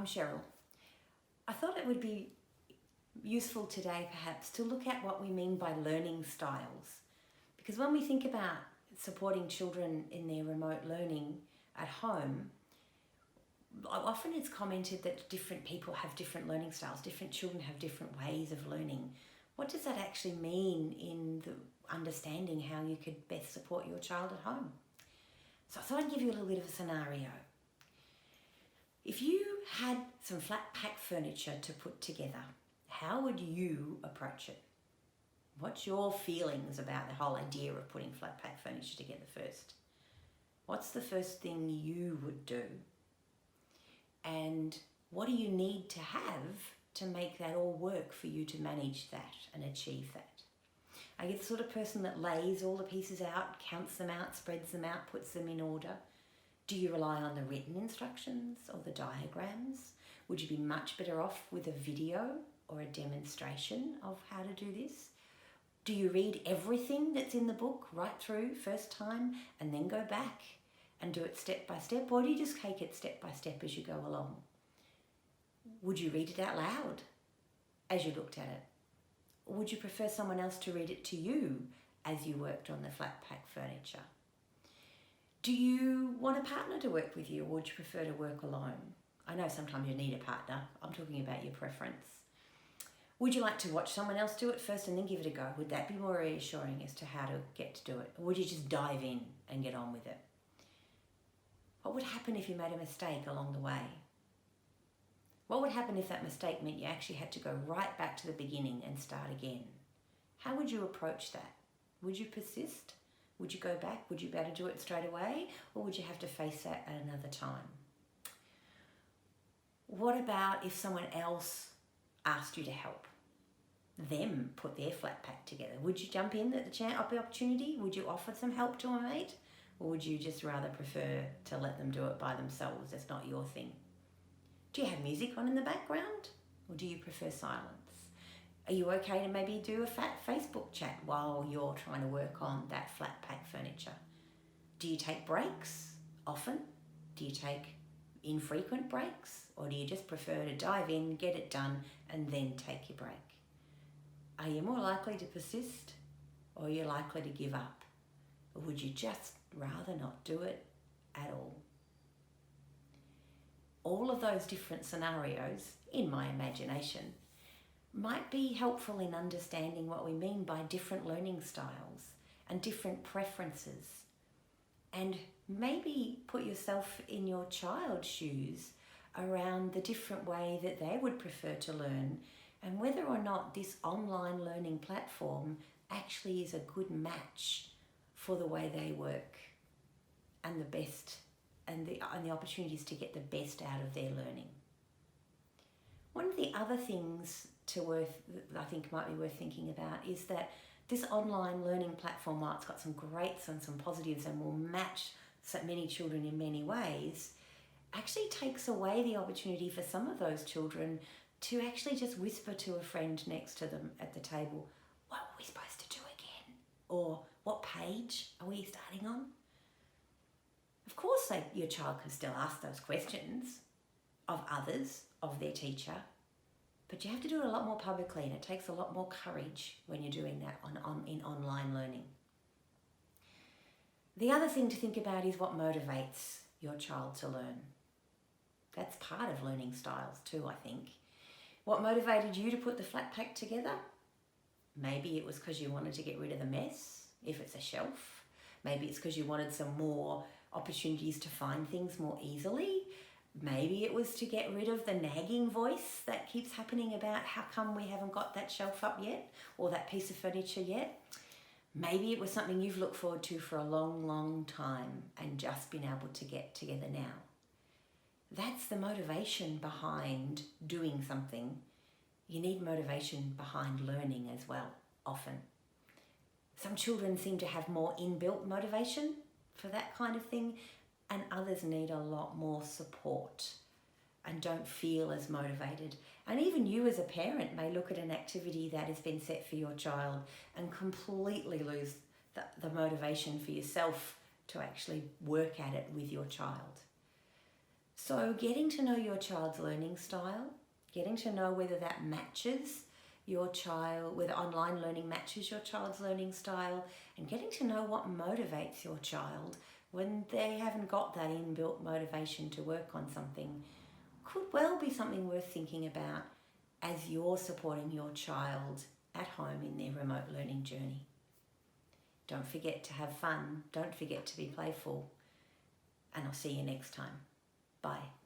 I'm Cheryl. I thought it would be useful today perhaps to look at what we mean by learning styles. Because when we think about supporting children in their remote learning at home, often it's commented that different people have different learning styles, different children have different ways of learning. What does that actually mean in the understanding how you could best support your child at home? So I thought I'd give you a little bit of a scenario. If you had some Flatpack furniture to put together, how would you approach it? What's your feelings about the whole idea of putting Flatpack furniture together first? What's the first thing you would do? And what do you need to have to make that all work for you to manage that and achieve that? Are you the sort of person that lays all the pieces out, counts them out, spreads them out, puts them in order? Do you rely on the written instructions or the diagrams? Would you be much better off with a video or a demonstration of how to do this? Do you read everything that's in the book right through first time and then go back and do it step by step? Or do you just take it step by step as you go along? Would you read it out loud as you looked at it? Or would you prefer someone else to read it to you as you worked on the Flatpack furniture? Do you want a partner to work with you, or would you prefer to work alone? I know sometimes you need a partner. I'm talking about your preference. Would you like to watch someone else do it first and then give it a go? Would that be more reassuring as to how to get to do it? Or would you just dive in and get on with it? What would happen if you made a mistake along the way? What would happen if that mistake meant you actually had to go right back to the beginning and start again? How would you approach that? Would you persist? Would you go back? Would you be able to do it straight away? Or would you have to face that at another time? What about if someone else asked you to help them put their Flatpack together? Would you jump in at the opportunity? Would you offer some help to a mate? Or would you just rather prefer to let them do it by themselves? It's not your thing. Do you have music on in the background? Or do you prefer silence? Are you okay to maybe do a Facebook chat while you're trying to work on that Flatpack furniture? Do you take breaks often? Do you take infrequent breaks? Or do you just prefer to dive in, get it done, and then take your break? Are you more likely to persist, or are you likely to give up? Or would you just rather not do it at all? All of those different scenarios, in my imagination, might be helpful in understanding what we mean by different learning styles and different preferences. And maybe put yourself in your child's shoes around the different way that they would prefer to learn, and whether or not this online learning platform actually is a good match for the way they work and the best and the opportunities to get the best out of their learning. One of the other things I think might be worth thinking about is that this online learning platform, while it's got some greats and some positives and will match so many children in many ways, actually takes away the opportunity for some of those children to actually just whisper to a friend next to them at the table, what are we supposed to do again? Or what page are we starting on? Of course, your child can still ask those questions of others, of their teacher, but you have to do it a lot more publicly, and it takes a lot more courage when you're doing that in online learning. The other thing to think about is what motivates your child to learn. That's part of learning styles too, I think. What motivated you to put the Flatpack together? Maybe it was because you wanted to get rid of the mess, if it's a shelf. Maybe it's because you wanted some more opportunities to find things more easily. Maybe it was to get rid of the nagging voice that keeps happening about how come we haven't got that shelf up yet or that piece of furniture yet. Maybe it was something you've looked forward to for a long, long time and just been able to get together now. That's the motivation behind doing something. You need motivation behind learning as well, often. Some children seem to have more inbuilt motivation for that kind of thing, and others need a lot more support and don't feel as motivated. And even you as a parent may look at an activity that has been set for your child and completely lose the motivation for yourself to actually work at it with your child. So getting to know your child's learning style, getting to know whether that matches your child, whether online learning matches your child's learning style, and getting to know what motivates your child when they haven't got that inbuilt motivation to work on something could well be something worth thinking about as you're supporting your child at home in their remote learning journey. Don't forget to have fun. Don't forget to be playful. And I'll see you next time. Bye.